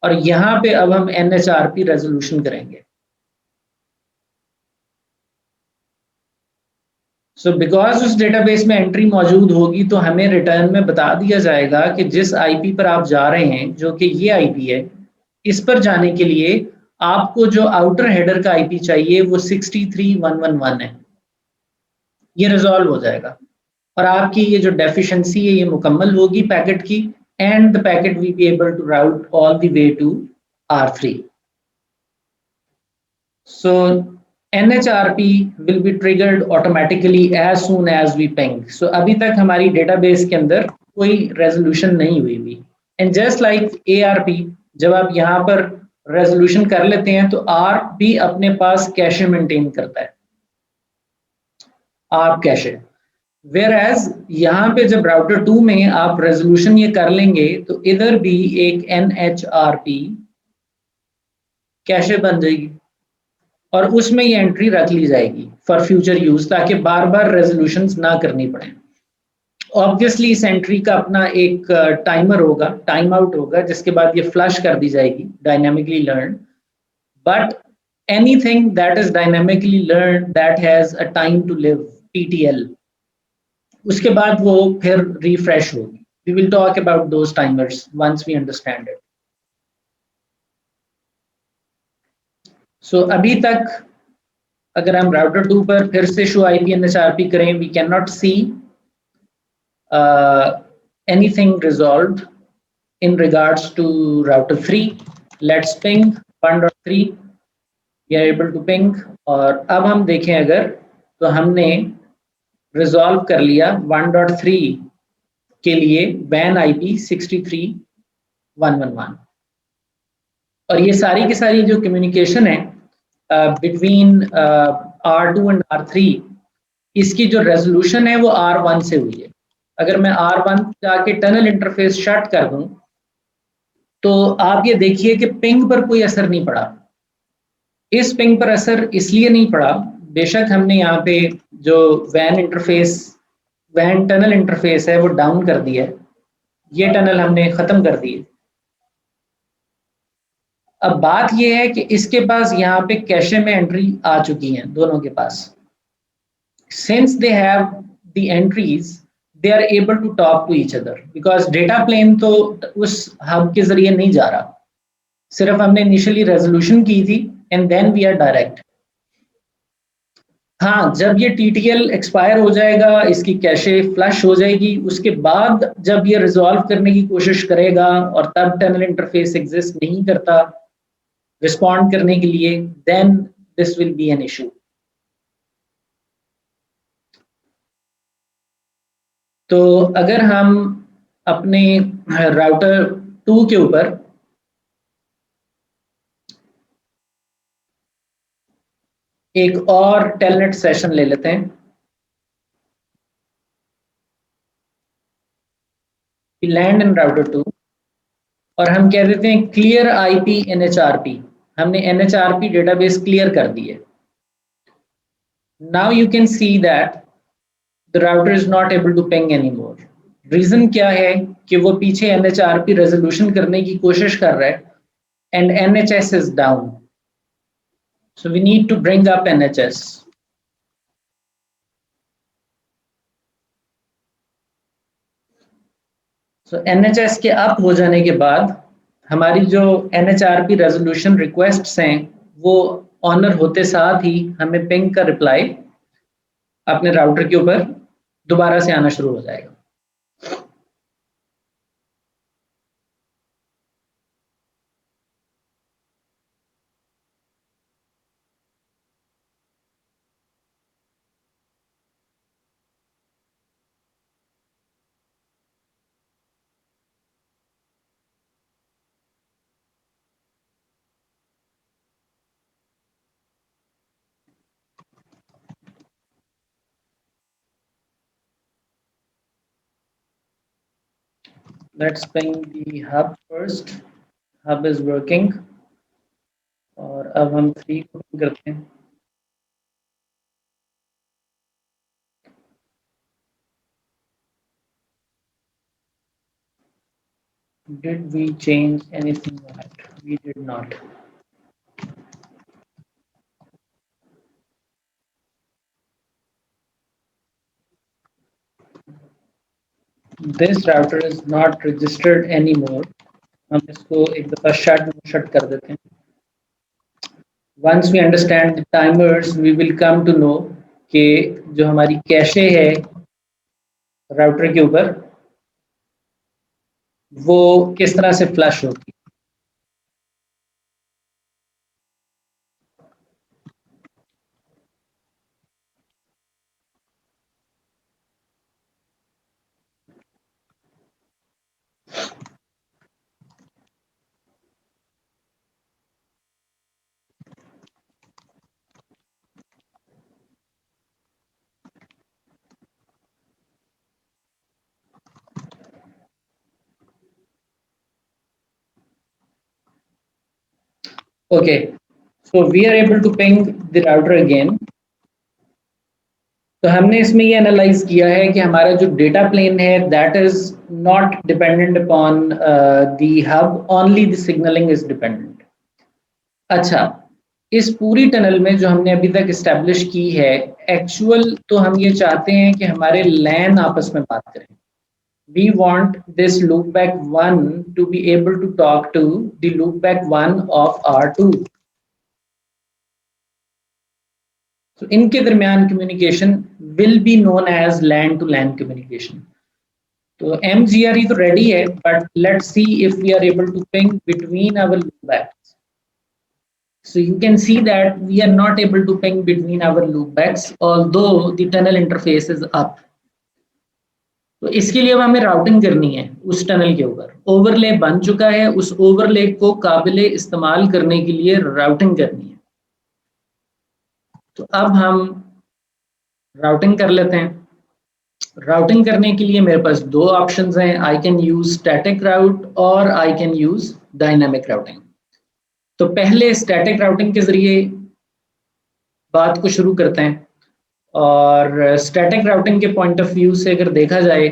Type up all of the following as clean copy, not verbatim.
और यहाँ पे अब हम NHRP रेजोल्यूशन करेंगे। सो बिकॉज उस डेटाबेस में एंट्री मौजूद होगी तो हमें रिटर्न में बता दिया जाएगा कि जिस आईपी पर आप जा रहे हैं, जो कि ये आईपी है, इस पर जाने के लिए आपको जो आउटर हेडर का आईपी चाहिए वो 63111 है। ये रिजॉल्व हो जाएगा और आपकी ये जो डेफिशिएंसी है ये मुकम्मल होगी पैकेट की, and the packet will be able to route all the way to R3। So NHRP will be triggered automatically as soon as we ping. So अभी तक हमारी डेटाबेस के अंदर कोई रेजोल्यूशन नहीं हुई हुई। एंड जस्ट लाइक ARP, जब आप यहाँ पर रेजोल्यूशन कर लेते हैं तो ARP भी अपने पास कैशे मेंटेन करता है, ARP कैशे। वेयर एज यहाँ पे जब राउटर 2 में आप रेजोल्यूशन ये कर लेंगे तो इधर भी एक NHRP कैशे बन जाएगी और उसमें ये एंट्री रख ली जाएगी फॉर फ्यूचर यूज, ताकि बार बार रेजोल्यूशंस ना करनी पड़े। ऑब्वियसली इस एंट्री का अपना एक टाइमर होगा, टाइम आउट होगा, जिसके बाद ये फ्लश कर दी जाएगी dynamically learn. But anything that is dynamically learn that has a time to live, TTL, उसके बाद वो फिर रिफ्रेश होगी। We will talk about those timers once we understand it. So अभी तक अगर हम राउटर 2 पर फिर से शो IP NHRP करें, we can not see anything resolved in regards to router 3. Let's ping 1.3, we are able to ping। और अब हम देखें अगर, तो हमने रिजॉल्व कर लिया 1.3 के लिए WAN IP 63111। और ये सारी की सारी जो कम्युनिकेशन है बिटवीन R2 एंड R3, इसकी जो रेजोल्यूशन है वो R1 से हुई है। अगर मैं R1 जाके टनल इंटरफेस शट कर दूं तो आप ये देखिए कि पिंग पर कोई असर नहीं पड़ा। इस पिंग पर असर इसलिए नहीं पड़ा, बेशक हमने यहाँ पे जो WAN टनल इंटरफेस है वो डाउन कर दिया है, ये टनल हमने खत्म कर दी है। अब बात ये है कि इसके पास यहाँ पे कैशे में एंट्री आ चुकी है दोनों के पास। Since they have the entries, they are able to talk to each other because data plane तो उस हब के जरिए नहीं जा रहा, सिर्फ हमने इनिशियली रेजोल्यूशन की थी and then we are direct. हाँ, जब ये TTL एक्सपायर हो जाएगा, इसकी कैशे फ्लश हो जाएगी, उसके बाद जब ये रिजॉल्व करने की कोशिश करेगा और तब टनल इंटरफेस एग्जिस्ट नहीं करता रिस्पॉन्ड करने के लिए, then this will be an issue. तो अगर हम अपने राउटर 2 के ऊपर एक और टेलनेट सेशन ले लेते हैं, लैंड इन राउटर 2 और हम कह देते हैं क्लियर IP NHRP। हमने NHRP डेटाबेस क्लियर कर दी है। Now you can see that the router is not able to ping any more. Reason क्या है कि वो पीछे NHRP रेजोल्यूशन करने की कोशिश कर रहा है and NHS is down, so we need to bring up NHS। So NHS के अप हो जाने के बाद हमारी जो NHRP रेजोल्यूशन रिक्वेस्ट्स हैं वो ऑनर होते साथ ही हमें पिंग का रिप्लाई अपने राउटर के ऊपर दोबारा से आना शुरू हो जाएगा। Let's ping the hub first. Hub is working और अब हम 3 को पिंग करते हैं। Did we change anything on it? We did not. This router is not registered anymore. हम इसको एक दफा शट कर देते हैं. Once we understand the timers, we will come to know कि जो हमारी कैशे है राउटर के ऊपर वो किस तरह से फ्लश होगी. Okay, so we are able to ping the router again. तो हमने इसमें ये एनालाइज किया है कि हमारा जो डेटा प्लेन है that is not dependent upon the hub, only the signalling is dependent. अच्छा, इस पूरी टनल में जो हमने अभी तक इस्टेब्लिश की है, एक्चुअल तो हम ये चाहते हैं कि हमारे लैन आपस में बात करें. We want this loopback 1 to be able to talk to the loopback 1 of R2. So इनके दरमियान communication will be known as LAN to LAN communication. तो MGRE तो ready है, but let's see if we are able to ping between our loopbacks. So you can see that we are not able to ping between our loopbacks, although the tunnel interface is up. तो इसके लिए अब हमें routing करनी है उस tunnel के ऊपर. ओवरले बन चुका है, उस ओवरले को काबिले इस्तेमाल करने के लिए राउटिंग करनी है. तो अब हम राउटिंग कर लेते हैं. राउटिंग करने के लिए मेरे पास दो ऑप्शंस हैं. आई कैन यूज स्टैटिक राउट और I can use dynamic routing. तो पहले स्टैटिक राउटिंग के जरिए बात को शुरू करते हैं. और स्टैटिक राउटिंग के पॉइंट ऑफ व्यू से अगर देखा जाए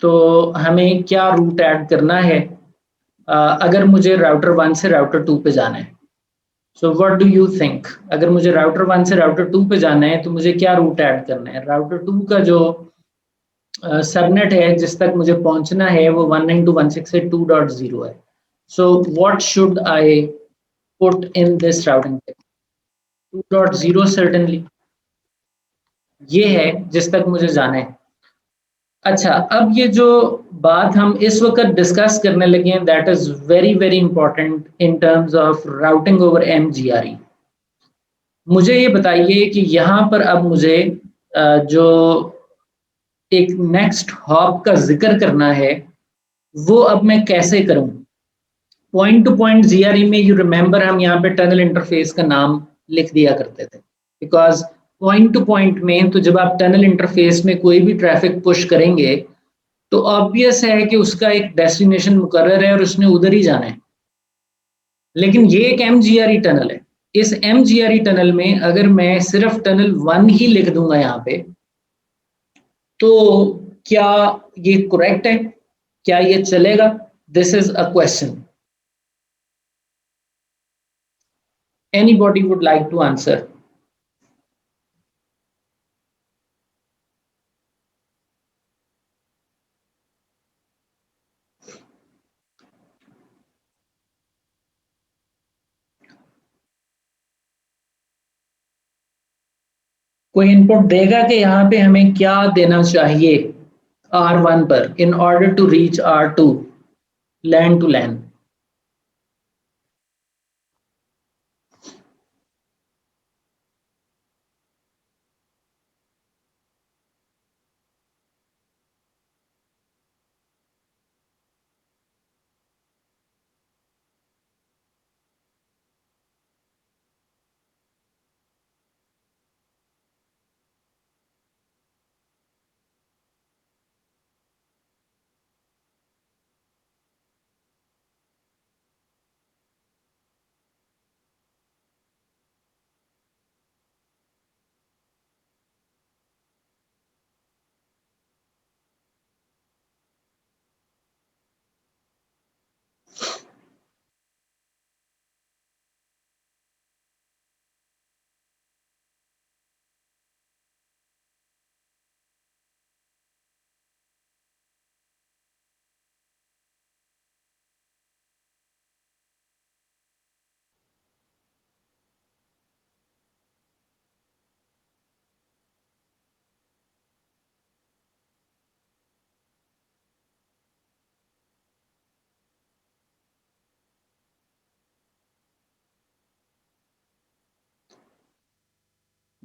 तो हमें क्या रूट ऐड करना है अगर मुझे राउटर 1 से राउटर 2 पे जाना है. So what do you think, अगर मुझे राउटर 1 से राउटर 2 पे जाना है तो मुझे क्या रूट ऐड करना है. राउटर 2 का जो सबनेट है जिस तक मुझे पहुंचना है वो 192.168.2.0 है. So what should I put in this routing table. 2.0 certainly ये है जिस तक मुझे जाना है. अच्छा, अब ये जो बात हम इस वक्त डिस्कस करने लगे हैं that is very very important in terms of routing over MGRE. मुझे ये बताइए कि यहाँ पर अब मुझे जो एक नेक्स्ट हॉप का जिक्र करना है वो अब मैं कैसे करूं. पॉइंट टू पॉइंट GRE में यू रिमेंबर हम यहाँ पे टनल इंटरफेस का नाम लिख दिया करते थे, बिकॉज पॉइंट टू पॉइंट में तो जब आप टनल इंटरफेस में कोई भी ट्रैफिक पुश करेंगे तो ऑब्वियस है कि उसका एक डेस्टिनेशन मुकर्रर है और उसने उधर ही जाना है. लेकिन ये एक MGRE टनल है. इस MGRE टनल में अगर मैं सिर्फ टनल 1 ही लिख दूंगा यहाँ पे तो क्या ये करेक्ट है, क्या ये चलेगा. This is a question. Anybody would like to answer. कोई इनपुट देगा कि यहाँ पे हमें क्या देना चाहिए R1 पर in order to reach R2 LAN to LAN.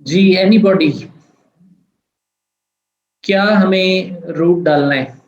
जी एनीबॉडी, क्या हमें रूट डालना है?